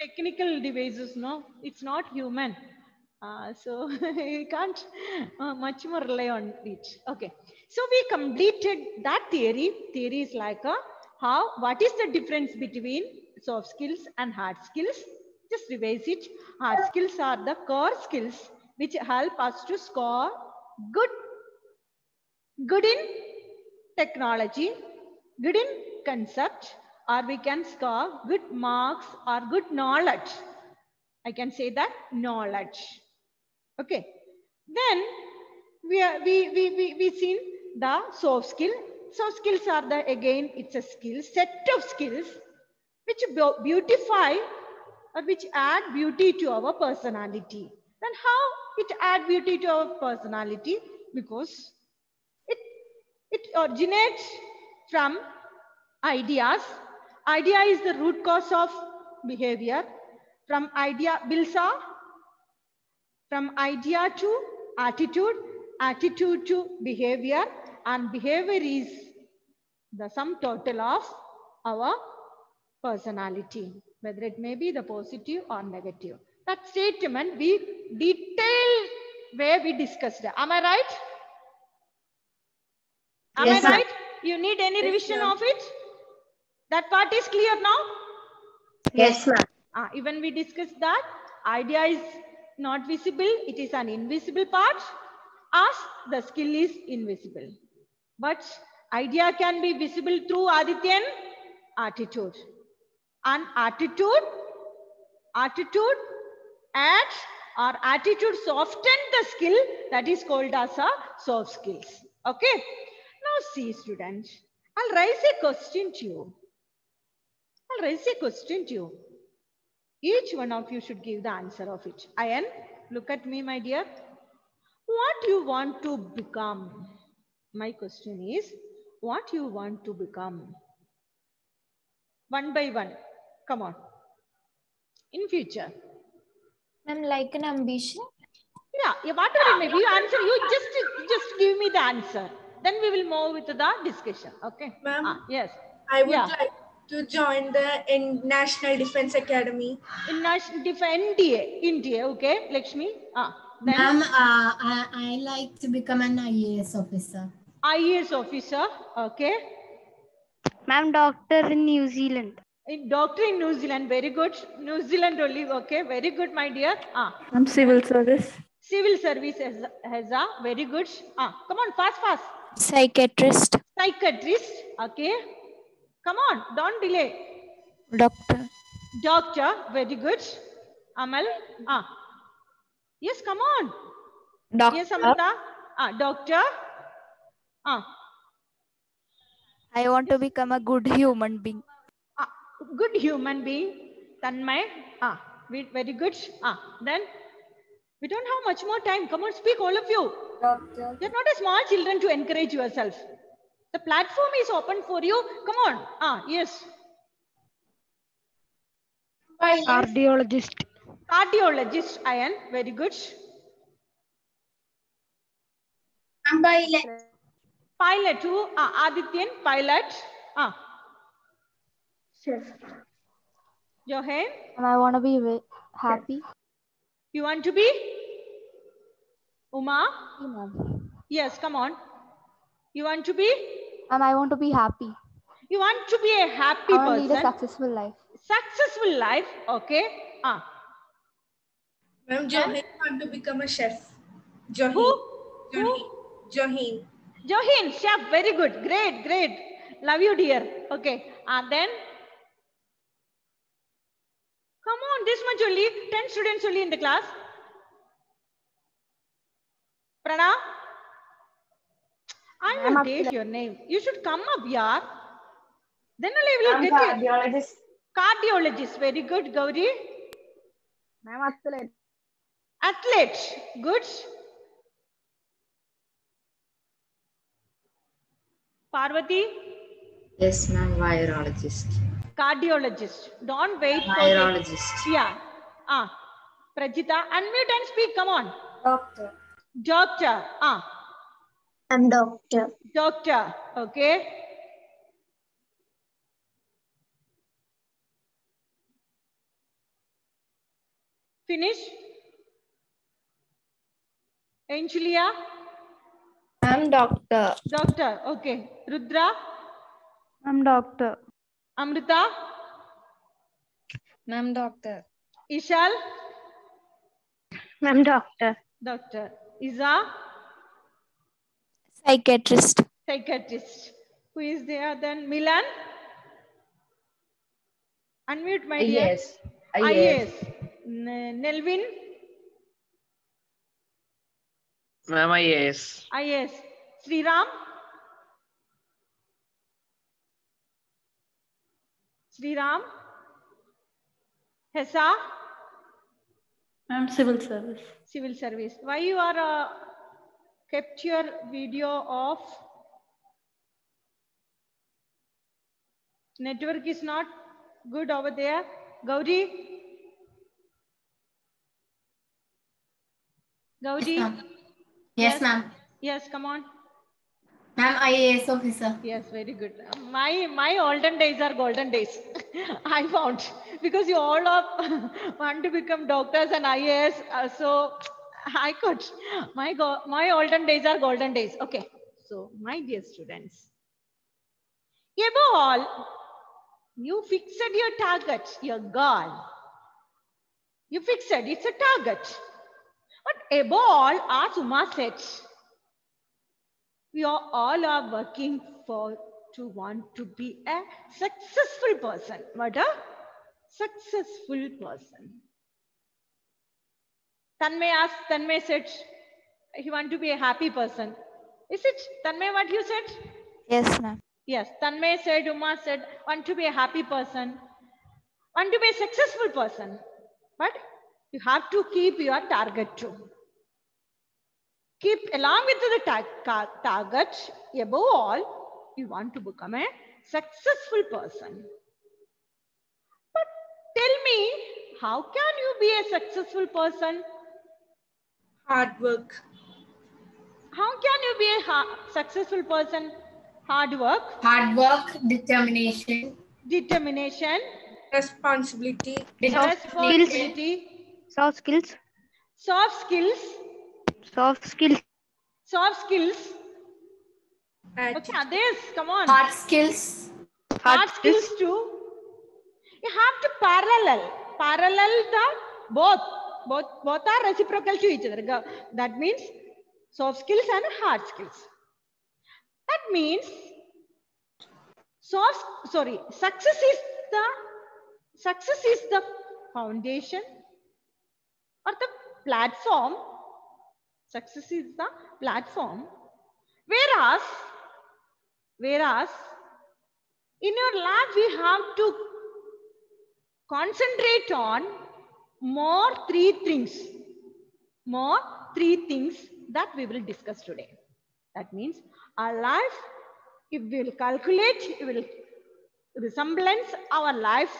technical devices, no, it's not human. So we can't much more rely on it. Okay, so we completed that theory. Theory is like a what is the difference between soft skills and hard skills? Just revise it. Hard skills are the core skills which help us to score good in technology, good in concept, or we can score good marks or good knowledge. I can say that knowledge. Okay. Then we seen the soft skill. Soft skills are the, again, it's a skill, set of skills which beautify or which add beauty to our personality. Then how it add beauty to our personality? Because it originates from ideas. Idea is the root cause of behavior. From idea from idea to attitude, attitude to behavior, and behavior is the sum total of our personality, whether it may be the positive or negative. That statement we detailed where we discussed. Am I right? Am I right? You need any revision of it? That part is clear now? Yes, ma'am. Even we discussed that idea is not visible, it is an invisible part, as the skill is invisible. But idea can be visible through Adityan attitude. And attitude adds or attitude soften the skill, that is called as a soft skills. Okay. Now see, students, I'll raise a question to you. Each one of you should give the answer of it. Ayan, look at me, my dear. What you want to become? My question is, what you want to become? One by one. Come on. In future. Ma'am, like an ambition? Yeah, whatever it may be, you answer. You just give me the answer. Then we will move with the discussion. Okay. Ma'am, yes. I would like to join the National Defense Academy. In National Defense, NDA. Okay, Lakshmi. Ma'am, I like to become an IAS officer. IAS officer. Okay. Ma'am, doctor in New Zealand. Doctor in New Zealand. Very good. New Zealand only. Okay. Very good, my dear. I'm civil service. Civil service has a very good. Come on, fast. Psychiatrist. Psychiatrist. Okay. Come on, don't delay. Doctor. Very good. Amal. Yes, come on. Doctor. Yes, Amrita. Doctor. I want to become a good human being. Good human being. Tanmay. Very good. Then we don't have much more time. Come on, speak, all of you. Doctor. You're not a small children to encourage yourself. The platform is open for you. Come on. Yes. Cardiologist. Cardiologist, Ayan. Very good. Pilot. Pilot too. Adityan, pilot. Chef. Johan. And I want to be happy. You want to be? Uma? Ma'am. Yes, come on. You want to be? And I want to be happy. You want to be a happy I want to person. lead a successful life. Successful life. Okay. Ma'am, Johin want to become a chef. Johin. Who? Johin. Johin, chef. Very good. Great. Love you, dear. Okay. Then. Come on, this much only. 10 students only in the class. Prana. I will take your name. You should come up, yaar. Then only we will get Cardiologist. Cardiologist. Very good, Gauri. Ma'am, athlete. Athlete. Good. Parvati. Yes, ma'am. Virologist. Cardiologist. Don't wait for Virologist. Yeah. Prajita, unmute and speak. Come on. Doctor. Doctor. I'm doctor. Doctor. Okay. Finish? Angelia? Ma'am, doctor. Doctor. Okay. Rudra? Ma'am, doctor. Amrita? Ma'am, doctor. Ishal? Ma'am, doctor. Doctor. Isa? Psychiatrist. Psychiatrist. Who is there then? Milan? Unmute, my dear. IAS. IAS. Nelvin? Ma'am, IAS. IAS. Sriram? Sriram? Hesa? Ma'am, civil service. Civil service. Why you are kept your video off? Network is not good over there. Gauri? Gauri? Yes, ma'am. Yes, come on. Ma'am, IAS officer. Yes, very good. My olden days are golden days. I found because you all are want to become doctors and IAS, so I could. My olden days are golden days. Okay, so my dear students, above all, you fixed your target, your goal. You fixed it. It's a target. But above all, as Uma said, we are all are working to want to be a successful person. What a successful person. Tanmay said he want to be a happy person. Is it Tanmay what you said? Yes, ma'am. Yes, Tanmay said, Uma said, want to be a happy person, want to be a successful person. But you have to keep your target too. Keep along with the target, above all, you want to become a successful person. But tell me, how can you be a successful person? Hard work. How can you be a successful person? Hard work. Hard work, determination. Determination. Responsibility. Responsibility. Soft skills. Soft skills. Soft skills. Soft skills. Attitude. Okay, others, come on. Hard skills. Hard skills too. You have to parallel the both are reciprocal to each other. That means soft skills and hard skills. That means success is the foundation or the platform. Success is the platform. Whereas in your life we have to concentrate on more three things that we will discuss today. That means our life, if we will calculate, it will resemblance our life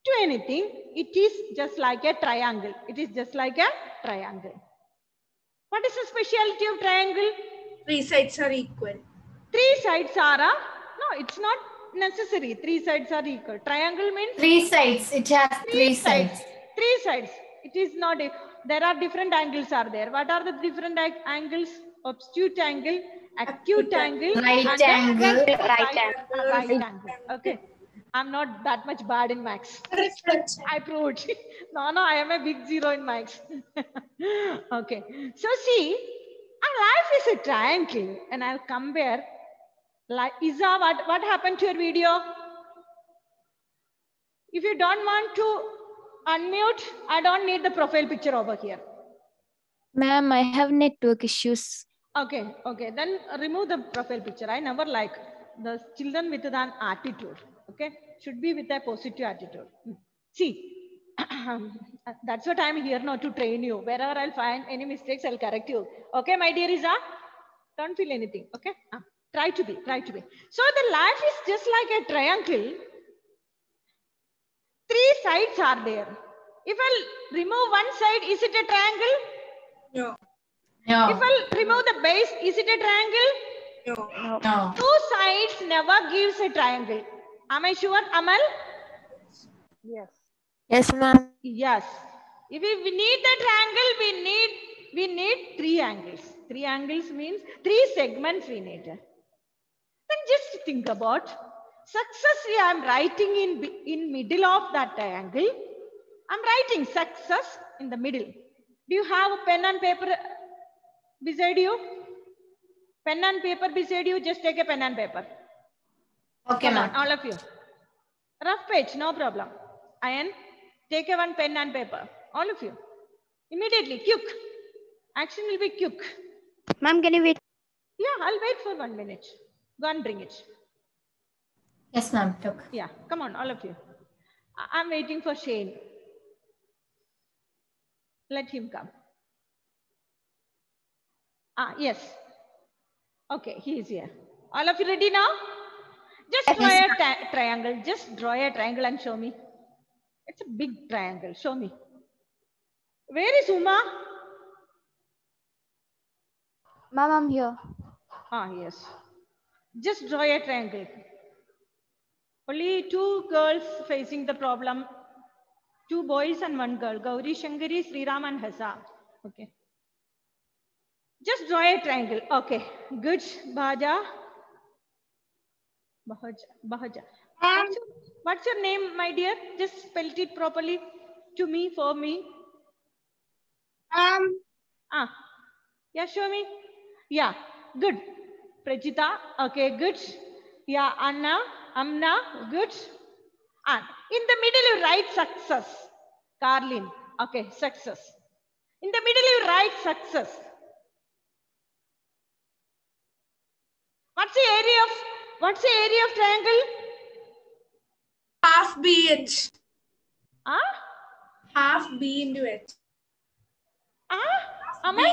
to anything. It is just like a triangle. It is just like a triangle. What is the speciality of triangle? 3 sides are equal. 3 sides are no, it's not necessary. 3 sides are equal. Triangle means 3 sides. It has 3 sides. 3 sides. It is not. There are different angles are there. What are the different angles? Obtuse angle, acute angle, Right and angle. right angle. Okay. I'm not that much bad in maths. I proved. No, I am a big zero in maths. Okay. So see, our life is a triangle, and I'll compare. Like Isa, what happened to your video? If you don't want to unmute, I don't need the profile picture over here. Ma'am, I have network issues. Okay. Then remove the profile picture. I never like the children with an attitude. Okay, should be with a positive attitude. See, that's what I'm here now, to train you. Wherever I'll find any mistakes, I'll correct you. Okay, my dear Isa, don't feel anything. Okay, try to be. So the life is just like a triangle. 3 sides are there. If I'll remove one side, is it a triangle? No. No. If I'll remove the base, is it a triangle? No. 2 sides never gives a triangle. Am I sure, Amal? Yes, ma'am. Yes. If we need the triangle, we need 3 angles. 3 angles means 3 segments we need. Then just think about successfully. I am writing in middle of that triangle. I am writing success in the middle. Do you have a pen and paper beside you? Pen and paper beside you. Just take a pen and paper. Okay, Come on, ma'am. all of you. Rough page, no problem. Ayan, take a one pen and paper. All of you. Immediately, quick. Action will be quick. Ma'am, can you wait? Yeah, I'll wait for 1 minute. Go and bring it. Yes, ma'am. Took. Yeah, come on, all of you. I'm waiting for Shane. Let him come. Yes. Okay, he is here. All of you ready now? Just draw a triangle. Just draw a triangle and show me. It's a big triangle. Show me. Where is Uma? Ma'am, I'm here. Yes. Just draw a triangle. Only 2 girls facing the problem. 2 boys and 1 girl. Gauri, Shankari, Sriram and Hasa. Okay. Just draw a triangle. Okay. Good. Bahaja. Bahaja. What's your name, my dear? Just spell it properly to me, for me. Yeah, show me. Yeah, good. Prajita, okay, good. Yeah, Anna, Amna, good. And in the middle you write success. Carlin, okay, success. In the middle you write success. What's the area of triangle? Half B H. Half B into H. Aman?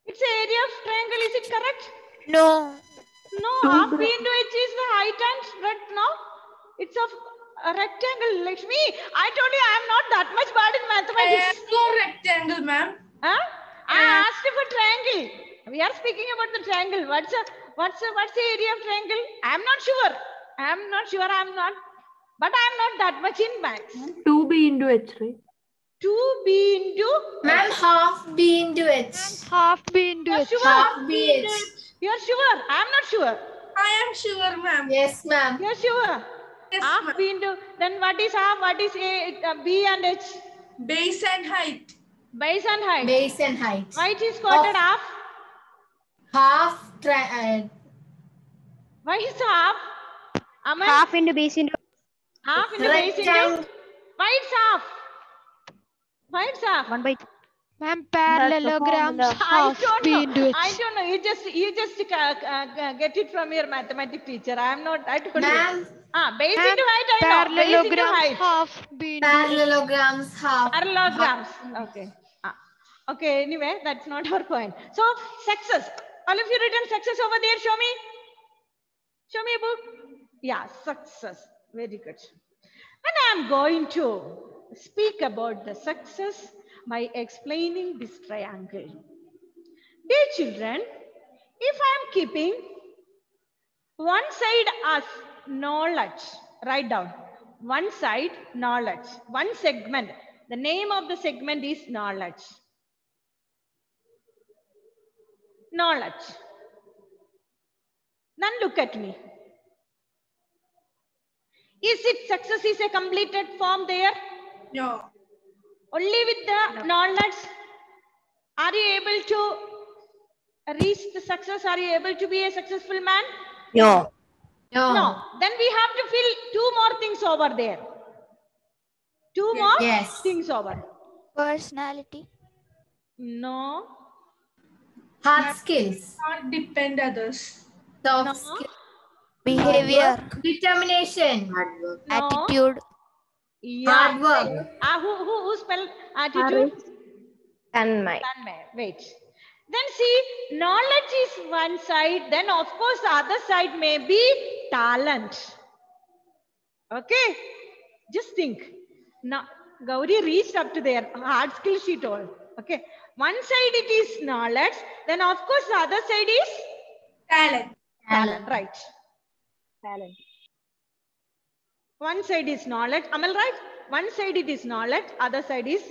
It's the area of triangle, is it correct? No. No, half B into H is the height and breadth, no? It's of a rectangle, Lakshmi. I told you I am not that much bad in mathematics. No rectangle, ma'am. I asked you for triangle. We are speaking about the triangle. What's the area of triangle? I'm not sure. But I'm not that much in maths. 2B into H, right? 2B into... Ma'am, half B into H. Half B into You're H. sure? Half B H. You're sure? I'm not sure. I am sure, ma'am. Yes, ma'am. You're sure? Yes, Half ma'am. B into... Then what is half? What is B and H? Base and height. Base and height. Base and height. Why it is quoted half? Why is half? Aman? Half into base into Half into base into... Rectangle. Why it's half? Why it's half? 1 by 2. Ma'am, parallelograms I half don't B know. into H. I don't know. You just get it from your mathematics teacher. I told you. Ma'am, Base into height, I know. Base into Parallelograms height. half B into H. parallelograms half. Parallelograms. Okay. Okay, anyway, that's not our point. So, success. All of you written success over there. Show me. Show me a book. Yeah, success. Very good. And I'm going to speak about the success by explaining this triangle. Dear children, if I'm keeping one side as knowledge, write down. One side, knowledge. One segment. The name of the segment is knowledge. Knowledge. Then look at me. Is it success is a completed form there? No. Only with the knowledge, are you able to reach the success? Are you able to be a successful man? No. No. Then we have to fill 2 more things over there. 2 more Yes. things over. Personality. No. Hard skills. Not depend others. Soft No. skills. Behavior. Determination. No. Attitude. Yeah. Hard work. Who spell attitude? Tanmay. Wait. Then see, knowledge is one side. Then of course the other side may be talent. Okay. Just think. Now, Gauri reached up to their hard skill she told. Okay. One side it is knowledge. Then of course the other side is Talent. talent. Right. Talent. One side is knowledge. Amal, right? One side it is knowledge, other side is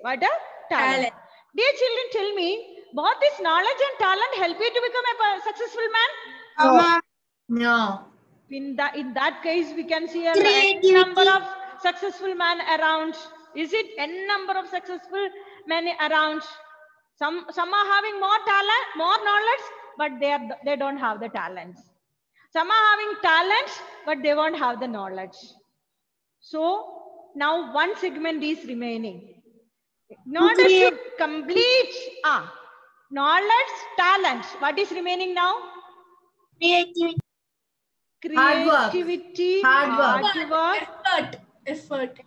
what? A talent. Dear children, tell me, both this knowledge and talent help you to become a successful man? No. In that case, we can see a Creativity. number of successful men around. Is it n number of successful men around? Some are having more talent, more knowledge, but they don't have the talents. Some are having talent, but they won't have the knowledge. So now one segment is remaining. In order to complete knowledge, talent, what is remaining now? Creativity. Creativity, hard work, Effort.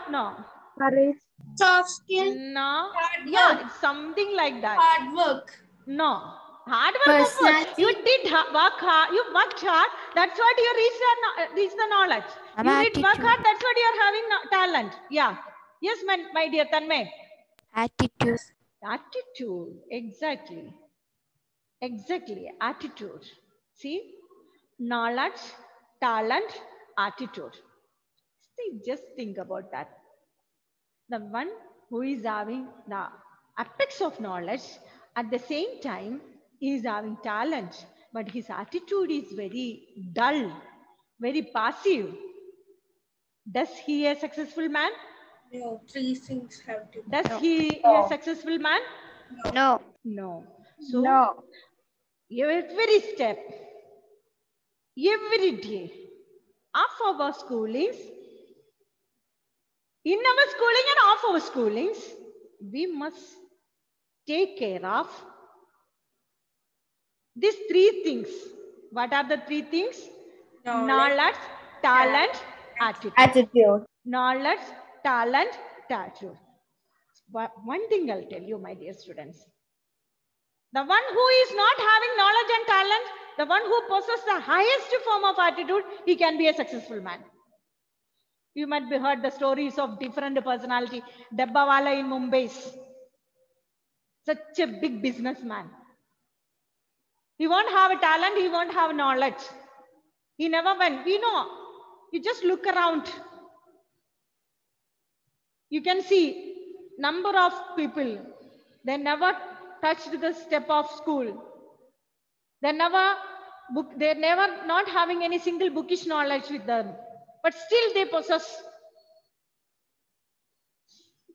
no. Courage. Soft skill. No. Hard Yeah, work. it's something like that. Hard work. No. Hard work, of course. You did work hard. You worked hard. That's what you reached the knowledge. An You did work attitude. hard. That's what you are having talent. Yeah. Yes, my dear Tanmay. Attitude. Attitude. Exactly. Exactly. Attitude. See? Knowledge, talent, attitude. See, just think about that. The one who is having the apex of knowledge, at the same time, he is having talent, but his attitude is very dull, very passive. Does he a successful man? No, three things have to. Does he a successful man? No. No. So, No. every step, every day of our schoolings, in our schooling and off our schoolings, we must take care of these three things. What are the three things? Knowledge, talent, attitude. Knowledge, talent, attitude. But one thing I'll tell you, my dear students. The one who is not having knowledge and talent, the one who possesses the highest form of attitude, he can be a successful man. You might be heard the stories of different personality. Dabbawala in Mumbai, such a big businessman. He won't have a talent, he won't have knowledge. He never went. You know, you just look around. You can see number of people, they never touched the step of school. They never not having any single bookish knowledge with them. But still they possess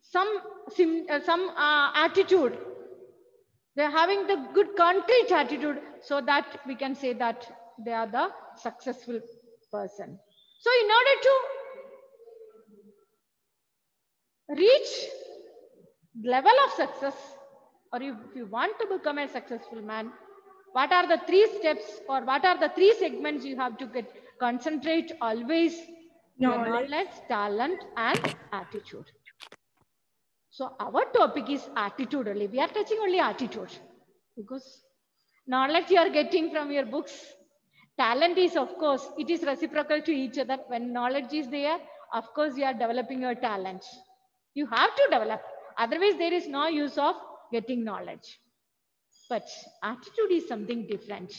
some attitude. They're having the good concrete attitude, so that we can say that they are the successful person. So in order to reach level of success, or if you want to become a successful man, what are the three steps or what are the three segments you have to concentrate always? Knowledge, talent, and attitude. So our topic is attitude only. We are touching only attitude because knowledge you are getting from your books. Talent is, of course, it is reciprocal to each other. When knowledge is there, of course, you are developing your talent. You have to develop. Otherwise, there is no use of getting knowledge. But attitude is something different.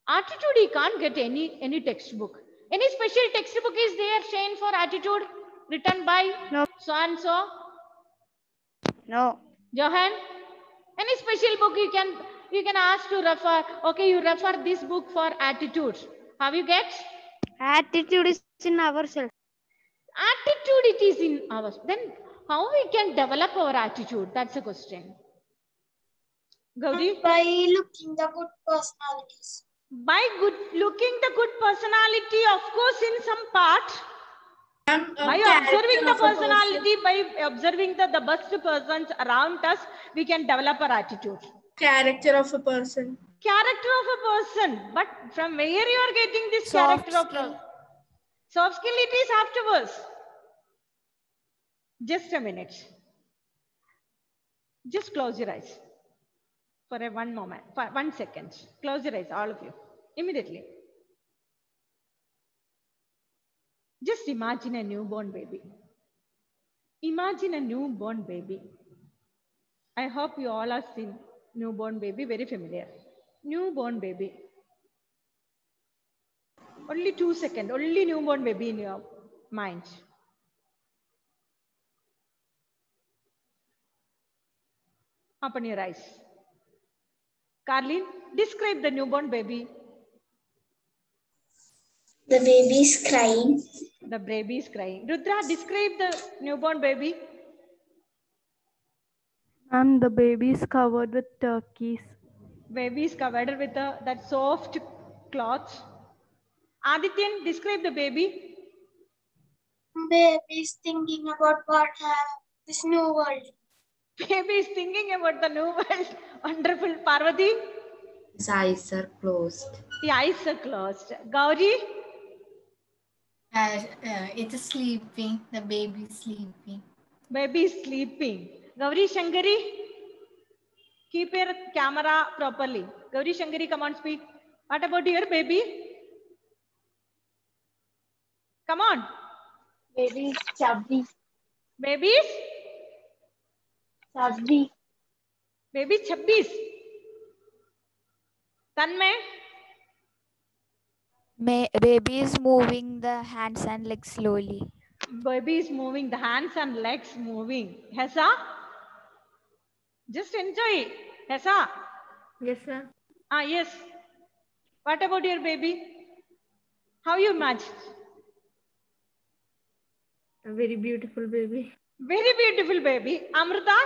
Attitude, you can't get any textbook. Any special textbook is there, Shane, for attitude, written by so and so? No. Johan, any special book you can ask to refer? Okay, you refer this book for attitude. Have you get? Attitude is in ourselves. Attitude it is in ours. Then how we can develop our attitude? That's a question. Gauri? By looking the good personalities. By looking the good personality, of course, in some part. By observing the personality, by observing the best persons around us, we can develop our attitude. Character of a person. Character of a person. But from where you are getting this character of a soft skill, it is afterwards. Just a minute. Just close your eyes for one moment, for 1 second. Close your eyes, all of you, immediately. Just imagine a newborn baby. Imagine a newborn baby. I hope you all have seen newborn baby, very familiar. Newborn baby. Only 2 seconds, only newborn baby in your mind? Open your eyes. Carlin, describe the newborn baby. The baby is crying. The baby is crying. Rudra, describe the newborn baby. Ma'am, the baby is covered with turkeys. Baby is covered with that soft cloth. Adityan, describe the baby. Baby is thinking about what this new world. Baby is thinking about the new world. Wonderful. Parvati? His eyes are closed. The eyes are closed. Gauri? It is sleeping. The baby is sleeping. Baby is sleeping. Gauri Shankari? Keep your camera properly. Gauri Shankari, come on, speak. What about your baby? Come on. Baby is chubby. Baby is? Chubby. Baby is chabbis. Tanmay? Baby is moving the hands and legs slowly. Baby is moving, the hands and legs moving. Hesa? Just enjoy. Hesa? Yes, ma'am. Yes. What about your baby? How you matched? A very beautiful baby. Very beautiful baby. Amrita?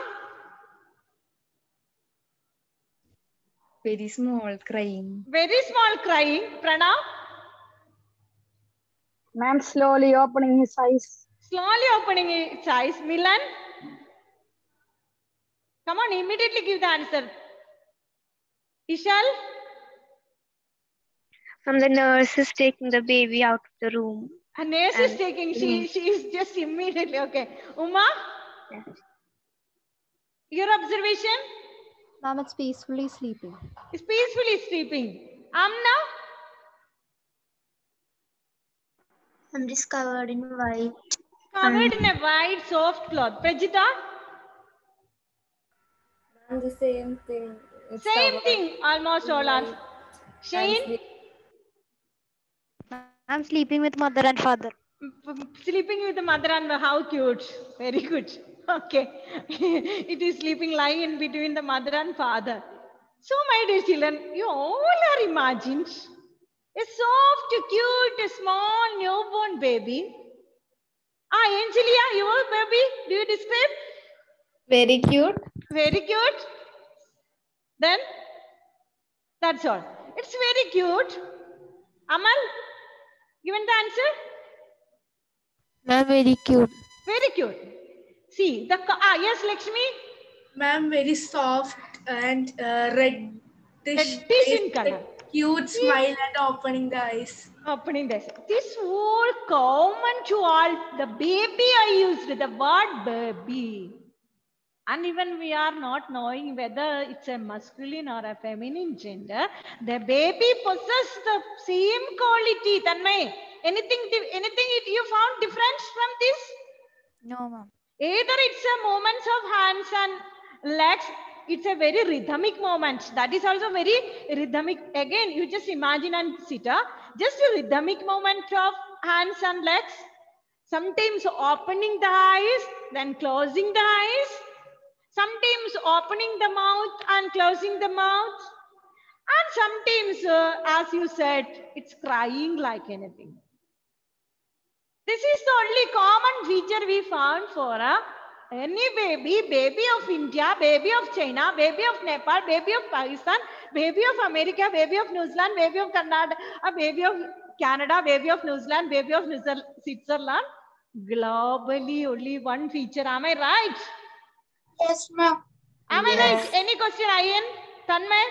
Very small, crying. Very small crying. Pranav? Ma'am, slowly opening his eyes. Slowly opening its eyes. Milan? Come on, immediately give the answer. Ishal? And the nurse is taking the baby out of the room. A nurse is taking, she is just immediately, okay. Uma? Yes. Your observation? Ma'am, it's peacefully sleeping. It's peacefully sleeping. Amna? I'm just covered in white. Covered in a white soft cloth. Prajita? And the same thing. Same thing, almost all are. Shane? I'm sleeping with mother and father. Sleeping with the mother and how cute. Very good. Okay. It is sleeping lying in between the mother and father. So my dear children, you all are imagined a soft, cute, small newborn baby. Angelia, your baby, do you describe? Very cute. Very cute. Then, that's all. It's very cute. Amal, given the answer? Ma'am, very cute. Very cute. See, yes, Lakshmi? Ma'am, very soft and reddish Reddish in color. Cute smile and opening the eyes. Opening the eyes. This word common to all. The baby I used, the word baby. And even we are not knowing whether it's a masculine or a feminine gender, the baby possesses the same quality. Tanmay, anything you found different from this? No, ma'am. Either it's a movements of hands and legs, it's a very rhythmic movement. That is also very rhythmic. Again, you just imagine and sit, just a rhythmic movement of hands and legs. Sometimes opening the eyes, then closing the eyes. Sometimes opening the mouth and closing the mouth. And sometimes, as you said, it's crying like anything. This is the only common feature we found for any baby of India, baby of China, baby of Nepal, baby of Pakistan, baby of America, baby of New Zealand, baby of Canada, baby of Canada, baby of New Zealand, baby of Switzerland. Globally, only one feature. Am I right? Yes, ma'am. Am I right? Any question, Ian? Tanmay?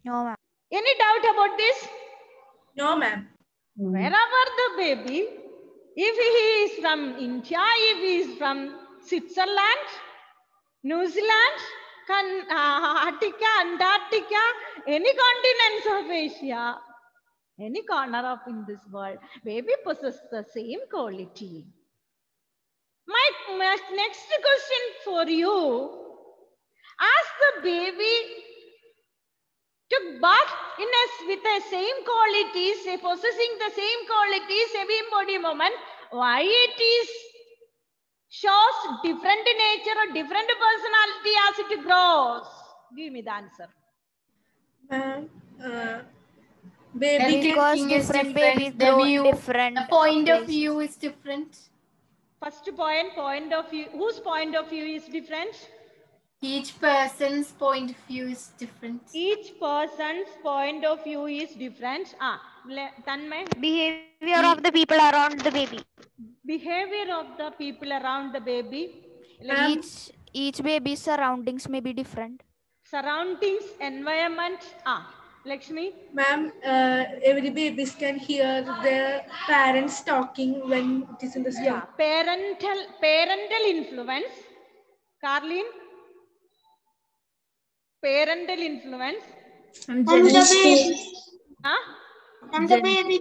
No, ma'am. Any doubt about this? No, ma'am. Wherever the baby, if he is from India, if he is from Switzerland, New Zealand, Antarctica, any continents of Asia, any corner of in this world, baby possesses the same quality. My next question for you, ask the baby took bath with the same qualities, possessing the same qualities, same body movement, why it is shows different nature or different personality as it grows? Give me the answer. Baby Because different babies grow in different The point of places. view is different. First point of view. Whose point of view is different? Each person's point of view is different. Each person's point of view is different. Tanmay? Behavior of the people around the baby. Behavior of the people around the baby. Each baby's surroundings may be different. Surroundings, environment. Lakshmi? Ma'am, every babies can hear their parents talking when it is in the stomach. Yeah, parental influence. Carlin? Parental influence. And the baby. Huh? And the baby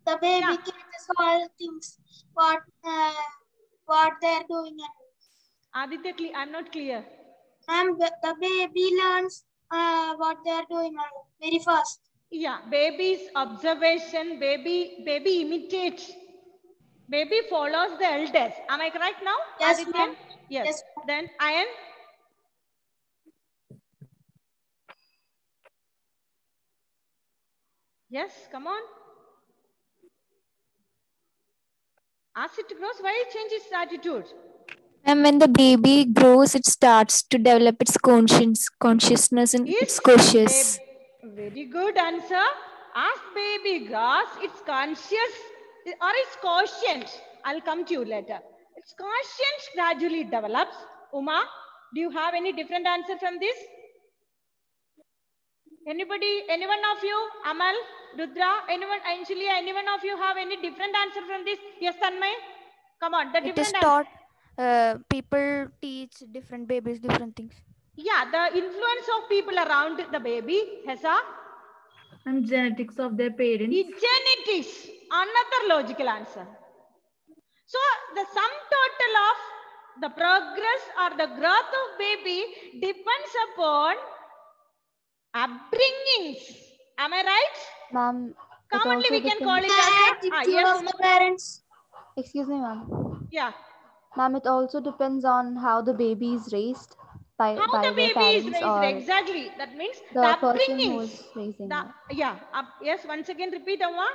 catches all things what they're doing. Aditya, I'm not clear. And the baby learns what they're doing very fast. Yeah, baby's observation, baby imitates. Baby follows the elders. Am I correct now? Yes, Aditya? ma'am. Yes. Then Ayan? Yes, come on. As it grows, why it changes its attitude? And when the baby grows, it starts to develop its consciousness and it's cautious. Very good answer. As baby grows, it's conscious or it's quotient. I'll come to you later. Its quotient gradually develops. Uma, do you have any different answer from this? Anybody, anyone of you? Amal, Rudra, anyone, Anjali, anyone of you have any different answer from this? Yes, Tanmay? Come on, the different It is taught, people teach different babies different things. Yeah, the influence of people around the baby has and genetics of their parents. Genetics, another logical answer. So the sum total of the progress or the growth of baby depends upon upbringings. Am I right? Ma'am, commonly we can call it as yes, of the parents. Excuse me, ma'am. Yeah. Ma'am, it also depends on how the baby is raised by the their baby parents is raised. or Exactly. That means the person who is raising it. Yeah. Yes. Once again, repeat, Amma.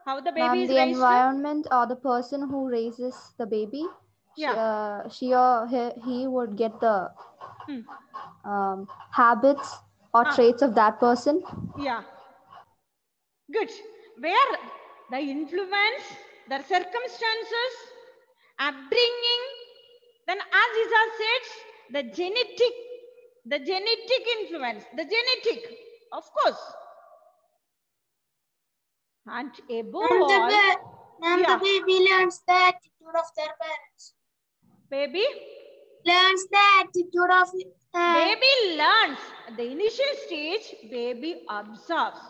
How the baby Ma'am, is the raised. environment or the person who raises the baby, she or he would get the habits or traits of that person. Yeah. Good. Where the influence, the circumstances, upbringing, then as Isa said, the genetic influence, the genetic, of course. And above all, the baby learns the attitude of their parents. Baby? Learns the attitude of baby learns. At the initial stage, baby observes.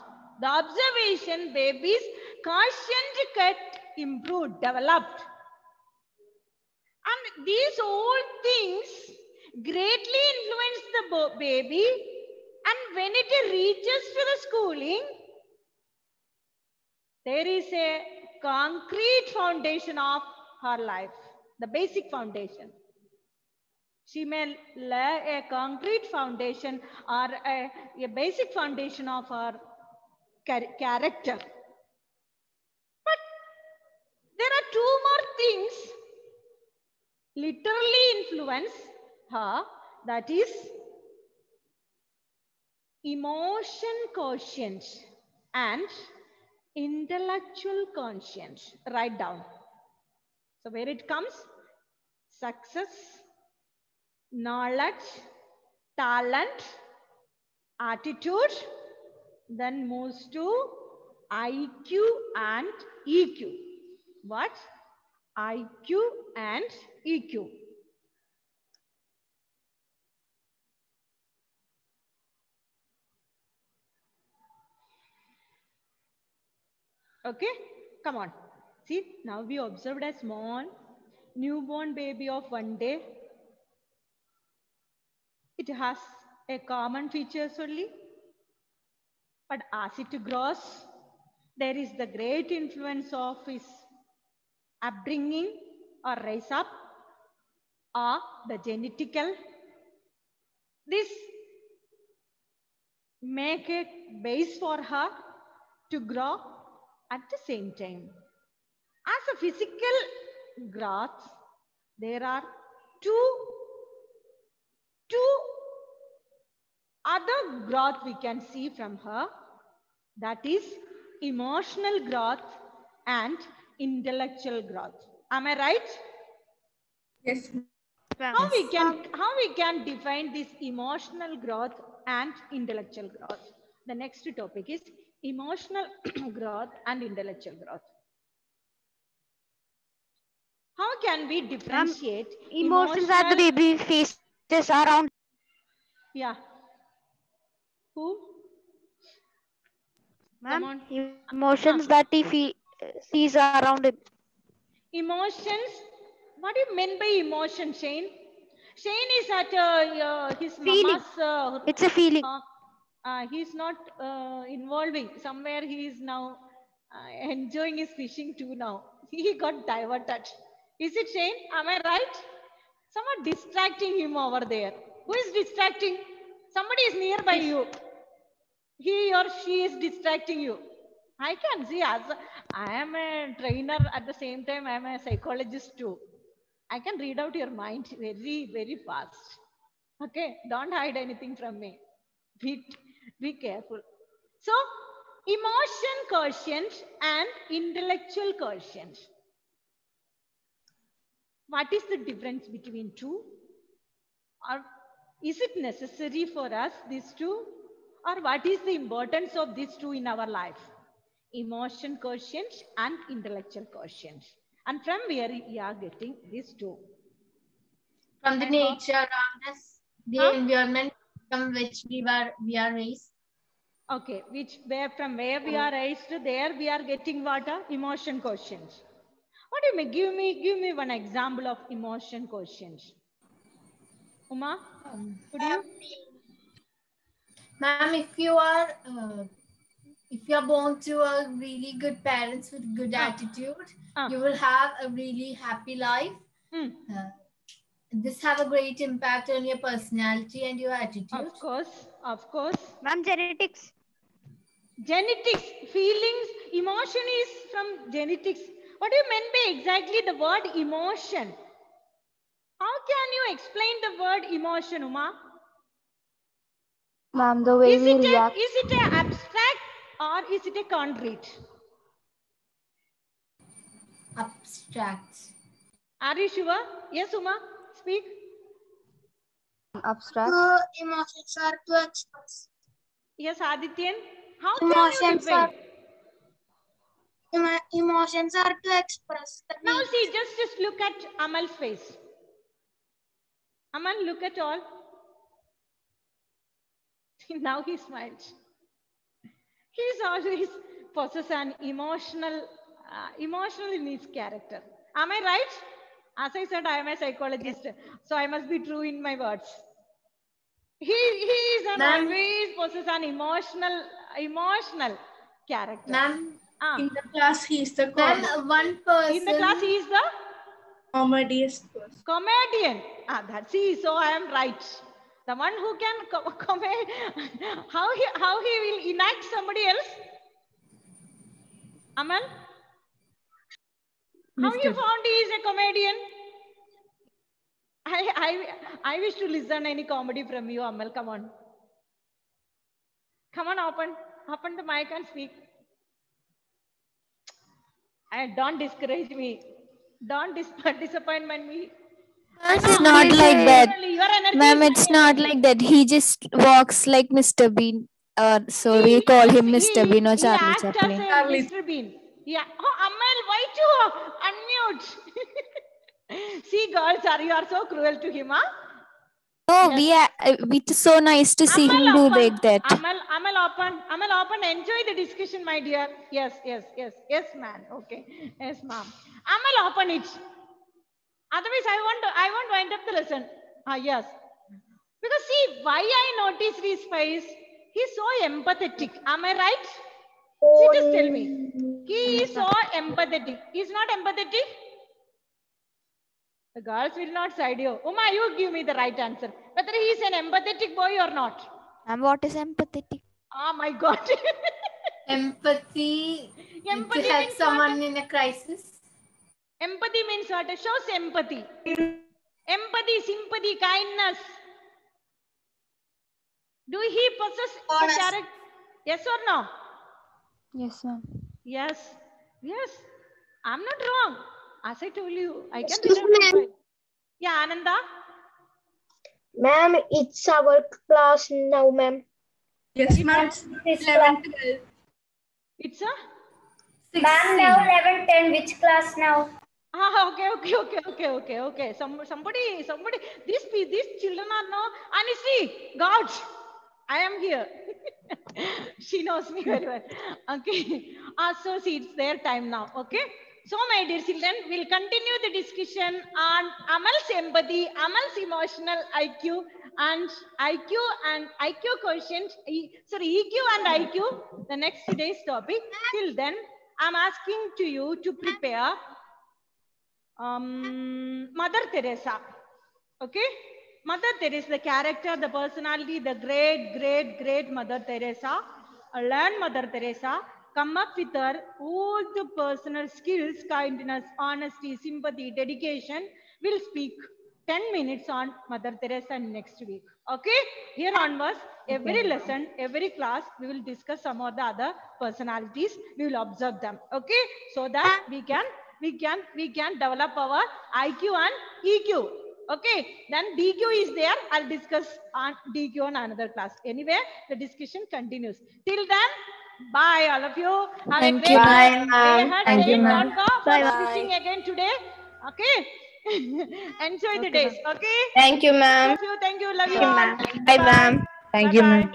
The observation, baby's conscient get improved, developed. And these all things greatly influence the baby. And when it reaches to the schooling, there is a concrete foundation of her life, the basic foundation. She may lay a concrete foundation or a basic foundation of her character. But there are two more things literally influence her, that is emotion quotient and intellectual conscience. Write down. So where it comes? Success, knowledge, talent, attitude, then moves to IQ and EQ. What? IQ and EQ. Okay, come on. See, now we observed a small newborn baby of 1 day. It has a common features only. But as it grows, there is the great influence of his upbringing or rise up or the genetical. This make a base for her to grow at the same time. As a physical growth, there are two other growth we can see from her, that is emotional growth and intellectual growth. Am I right? Yes. How we can define this emotional growth and intellectual growth? The next topic is emotional growth and intellectual growth. How can we differentiate emotions that the baby faces around? Yeah. Who? Ma'am, emotions that he sees around him. Emotions? What do you mean by emotion, Shane? Shane is at his feeling. mama's. It's a feeling. He's not involving. Somewhere he is now enjoying his fishing too now. He got diverted. Is it Shane? Am I right? Someone distracting him over there. Who is distracting? Somebody is nearby you. He or she is distracting you. I can see, as I am a trainer at the same time, I am a psychologist too. I can read out your mind very, very fast. Okay, don't hide anything from me. Be careful. So, emotion quotient and intellectual quotient. What is the difference between two? Or is it necessary for us, these two? Or what is the importance of these two in our life? Emotion quotient and intellectual quotient. And from where we are getting these two? From the nature around us, the environment from which we are raised. Okay, from where we are raised, there we are getting what? Emotion quotient. What do you mean? Give me one example of emotion quotient. Uma, could you? Ma'am, if you are born to a really good parents with good attitude, you will have a really happy life. This have a great impact on your personality and your attitude. Of course. Ma'am, genetics. Genetics, feelings, emotion is from genetics. What do you mean by exactly the word emotion? How can you explain the word emotion, Uma? Ma'am, the way we react. Is it an abstract or is it a concrete? Abstract. Are you sure? Yes, Uma, speak. Abstract. Emotions are to express. Yes, Adityan. How can you define? Emotions are to express. Now see, just look at Amal's face. Amal, look at all. Now he smiles. He's always possesses an emotional in his character. Am I right? As I said, I am a psychologist, so I must be true in my words. He is always possesses an emotional character. Ma'am, in the class he is the one person. In the class he is the comediest person. Comedian. So I am right. The one who can how he will enact somebody else? Amal? How you found he is a comedian? I wish to listen any comedy from you, Amal. Come on. Come on, open the mic and speak. Don't discourage me. Don't disappoint me. It's not like that. Ma'am, it's not like that. He just walks like Mr. Bean. So we call him Mr. Bean or Charlie Chaplin. Mr. Bean. Yeah. Oh, Amal, why to unmute? See, girls, you are so cruel to him, huh? No, it's so nice to see him do like that. Amal, open. Enjoy the discussion, my dear. Yes, ma'am. Okay. Yes, ma'am. Amal, open it. Otherwise, I won't wind up the lesson. Yes. Because see, why I noticed his face, He's so empathetic. Am I right? See, just tell me. He is so empathetic. He's not empathetic? The girls will not side you. Uma, you give me the right answer. Whether he is an empathetic boy or not. And what is empathetic? Oh my God. Empathy. To help someone in a crisis. Empathy means what? Shows empathy. Empathy, sympathy, kindness. Do he possess a character? Yes or no? Yes, ma'am. Yes. Yes. I'm not wrong. As I told you, I can Excuse me, ma'am. Yeah, Ananda. Ma'am, it's our class now, ma'am. Yes, ma'am. 11, 12. It's a? Ma'am, now 11, 10. Which class now? Ah, okay. Somebody. These children are no. Anisi, God, I am here. She knows me very well. Okay. So see, it's their time now. Okay. So, my dear children, we'll continue the discussion on Amal's empathy, Amal's emotional IQ, and IQ quotient. Sorry, EQ and IQ. The next today's topic. Till then, I'm asking to you to prepare Mother Teresa. Okay? Mother Teresa, the character, the personality, the great Mother Teresa. Learn Mother Teresa. Come up with her all the personal skills, kindness, honesty, sympathy, dedication. We'll speak 10 minutes on Mother Teresa next week. Okay? Here onwards, every lesson, every class, we will discuss some of the other personalities. We will observe them. Okay? So that we can develop our IQ and EQ. Okay? Then DQ is there. I'll discuss on DQ on another class. Anyway, the discussion continues. Till then, bye all of you. Have a great day. Thank you, ma'am. Don't go for fishing again today. Okay? Enjoy the days. Okay? Thank you, ma'am. Thank you. Love you all. Bye, ma'am. Thank you, ma'am.